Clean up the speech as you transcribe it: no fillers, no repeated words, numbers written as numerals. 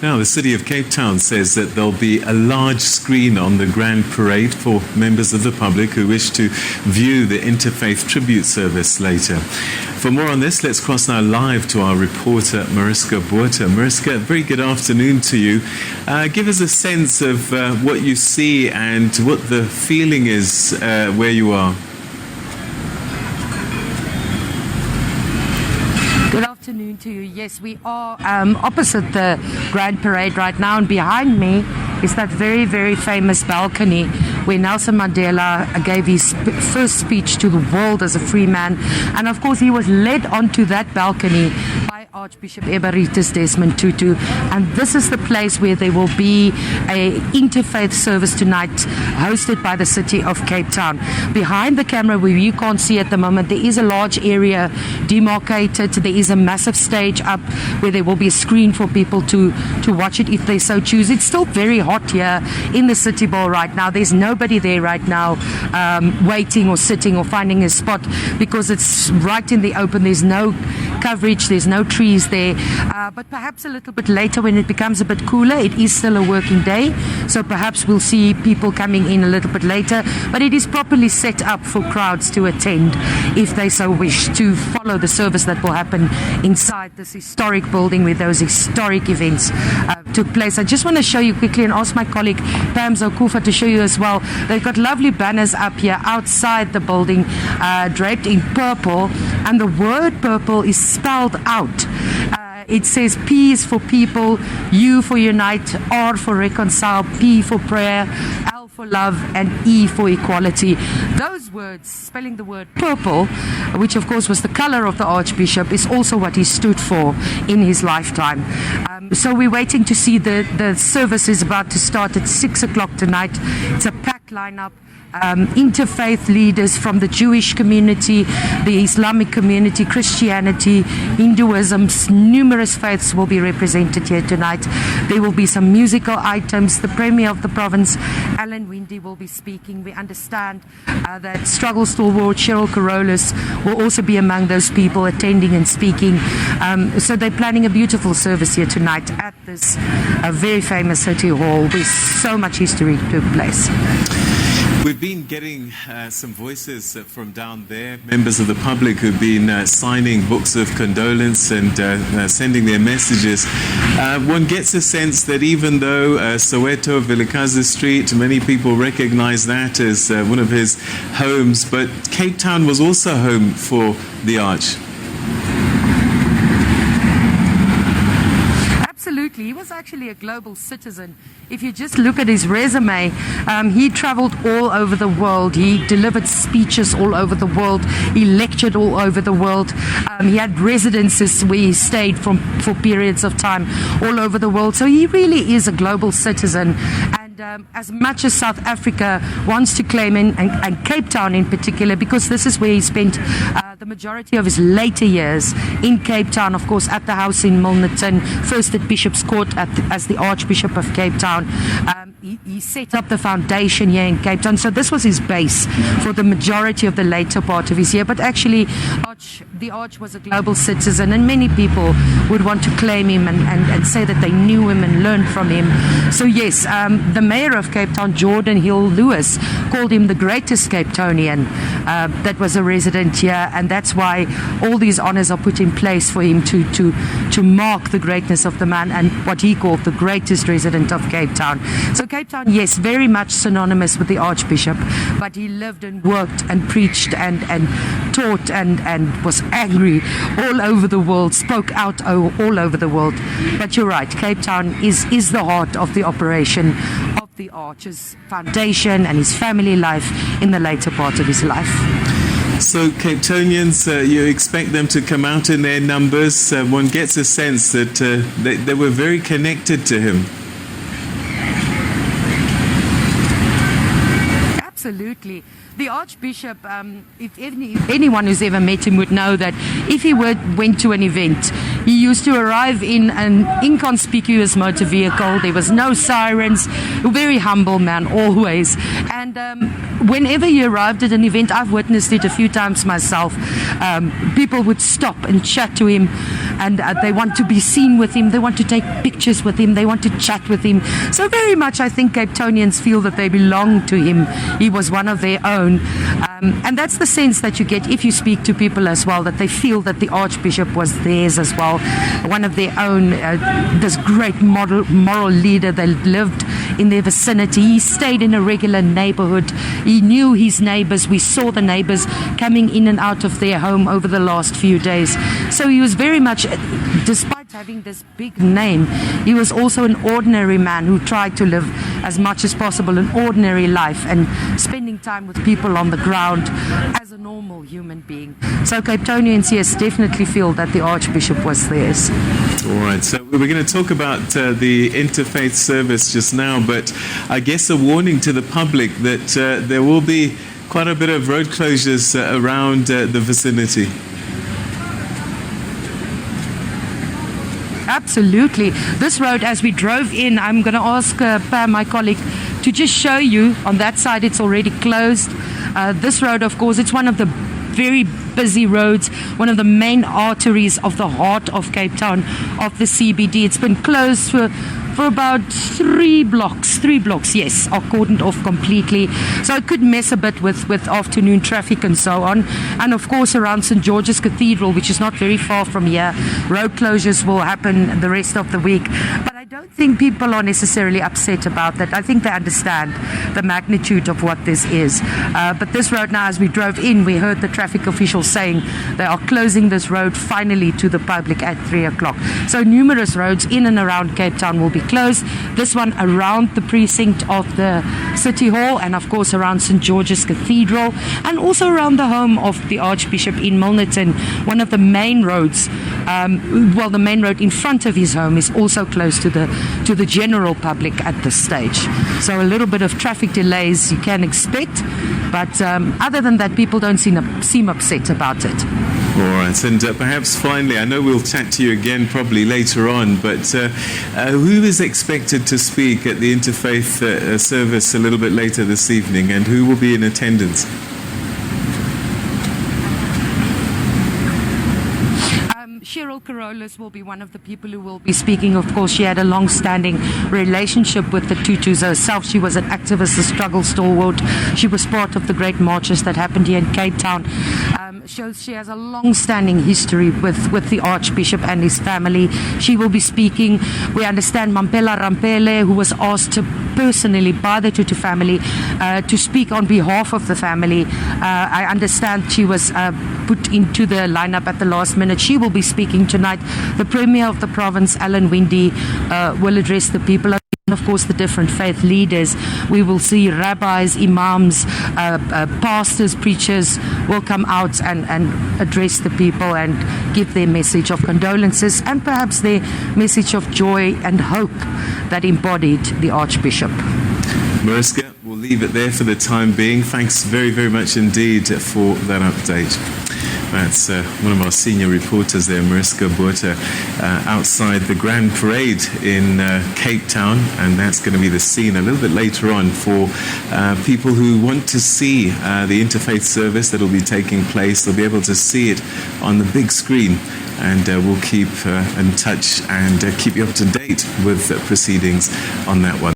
Now, the City of Cape Town says that there'll be a large screen on the Grand Parade for members of the public who wish to view the Interfaith tribute service later. For more on this, let's cross now live to our reporter, Mariska Botha. Mariska, very good afternoon to you. Give us a sense of what you see and what the feeling is where you are. Good afternoon to you. Yes, we are opposite the Grand Parade right now, and behind me is that very, very famous balcony where Nelson Mandela gave his first speech to the world as a free man. And of course, he was led onto that balcony by Archbishop Emeritus Desmond Tutu. And this is the place where there will be a interfaith service tonight hosted by the City of Cape Town. Behind the camera, where you can't see at the moment, there is a large area demarcated. There is a massive stage up where there will be a screen for people to watch it if they so choose. It's still very hot here in the City Ball right now. There's nobody there right now waiting or sitting or finding a spot because it's right in the open. There's no coverage, there's no trees there, but perhaps a little bit later when it becomes a bit cooler. It is still a working day, so perhaps we'll see people coming in a little bit later, but it is properly set up for crowds to attend if they so wish to follow the service that will happen inside this historic building where those historic events took place. I just want to show you quickly and ask my colleague Pam Zokufa to show you as well. They've got lovely banners up here outside the building draped in purple, and the word purple is spelled out. It says P is for people, U for unite, R for reconcile, P for prayer, L for love, and E for equality. Those words, spelling the word purple, which of course was the color of the Archbishop, is also what he stood for in his lifetime. So we're waiting to see the service is about to start at 6 o'clock tonight. It's a packed lineup. Interfaith leaders from the Jewish community, the Islamic community, Christianity, Hinduism, numerous faiths will be represented here tonight. There will be some musical items. The Premier of the province, Alan Winde, will be speaking. We understand that struggle stalwart Cheryl Carolus will also be among those people attending and speaking. So they're planning a beautiful service here tonight at this very famous city hall where so much history took place. We've been getting some voices from down there, members of the public who've been signing books of condolence and sending their messages. One gets a sense that even though Soweto, Vilakazi Street, many people recognize that as one of his homes, but Cape Town was also home for the Arch. Absolutely. He was actually a global citizen. If you just look at his resume, he traveled all over the world. He delivered speeches all over the world. He lectured all over the world. He had residences where he stayed for periods of time all over the world. So he really is a global citizen. And as much as South Africa wants to claim him, and Cape Town in particular, because this is where he spent the majority of his later years in Cape Town, of course, at the house in Milnerton, first at Bishop's Court as the Archbishop of Cape Town. He set up the foundation here in Cape Town. So this was his base for the majority of the later part of his year. But actually, the Arch was a global citizen, and many people would want to claim him and say that they knew him and learned from him. So yes, the mayor of Cape Town, Jordan Hill Lewis, called him the greatest Cape Townian that was a resident here, and that's why all these honors are put in place for him to mark the greatness of the man and what he called the greatest resident of Cape Town. So Cape Town, yes, very much synonymous with the Archbishop, but he lived and worked and preached and taught and was angry all over the world, spoke out all over the world. But you're right, Cape Town is the heart of the operation of the Arch's foundation and his family life in the later part of his life. So Cape Townians, you expect them to come out in their numbers. One gets a sense that they were very connected to him. Absolutely. The Archbishop, if anyone who's ever met him would know that if he went to an event, he used to arrive in an inconspicuous motor vehicle. There was no sirens. A very humble man, always. And whenever he arrived at an event, I've witnessed it a few times myself, people would stop and chat to him, and they want to be seen with him, they want to take pictures with him, they want to chat with him. So very much I think Cape Townians feel that they belong to him. He was one of their own. And that's the sense that you get if you speak to people as well, that they feel that the Archbishop was theirs as well, one of their own, this great moral leader. They lived in their vicinity. He stayed in a regular neighborhood. He knew his neighbors. We saw the neighbors coming in and out of their home over the last few days. So he was very much, despite having this big name, he was also an ordinary man who tried to live as much as possible an ordinary life and spending time with people on the ground as a normal human being. So Cape Townians, yes, definitely feel that the Archbishop was theirs. All right, so we're going to talk about the Interfaith service just now, but I guess a warning to the public that there will be quite a bit of road closures around the vicinity. Absolutely. This road, as we drove in, I'm going to ask Pam, my colleague, to just show you. On that side, it's already closed. This road, of course, it's one of the very busy roads, one of the main arteries of the heart of Cape Town, of the CBD. It's been closed for about three blocks, yes, are cordoned off completely. So it could mess a bit with afternoon traffic and so on. And of course around St. George's Cathedral, which is not very far from here, road closures will happen the rest of the week. But I don't think people are necessarily upset about that. I think they understand the magnitude of what this is. But this road now, as we drove in, we heard the traffic officials saying they are closing this road finally to the public at 3 o'clock. So numerous roads in and around Cape Town will be closed. This one around the precinct of the City Hall, and of course around St. George's Cathedral, and also around the home of the Archbishop in Milnerton. One of the main roads, the main road in front of his home is also closed to the general public at this stage. So a little bit of traffic delays you can expect, but other than that, people don't seem upset about it. All right, and perhaps finally, I know we'll chat to you again probably later on, but who is expected to speak at the Interfaith service a little bit later this evening, and who will be in attendance? Cheryl Carolus will be one of the people who will be speaking. Of course, she had a long-standing relationship with the Tutus herself. She was an activist, a struggle stalwart. She was part of the great marches that happened here in Cape Town. She has a long-standing history with the Archbishop and his family. She will be speaking. We understand Mampela Rampele, who was asked personally by the Tutu family to speak on behalf of the family. I understand she was put into the lineup at the last minute. She will be speaking tonight. The Premier of the province, Alan Winde, will address the people. And of course the different faith leaders. We will see rabbis, imams, pastors, preachers will come out and address the people and give their message of condolences and perhaps their message of joy and hope that embodied the Archbishop. Mariska, we'll leave it there for the time being. Thanks very, very much indeed for that update. That's one of our senior reporters there, Mariska Botha, outside the Grand Parade in Cape Town, and that's going to be the scene a little bit later on for people who want to see the Interfaith service that will be taking place. They'll be able to see it on the big screen, and we'll keep in touch and keep you up to date with proceedings on that one.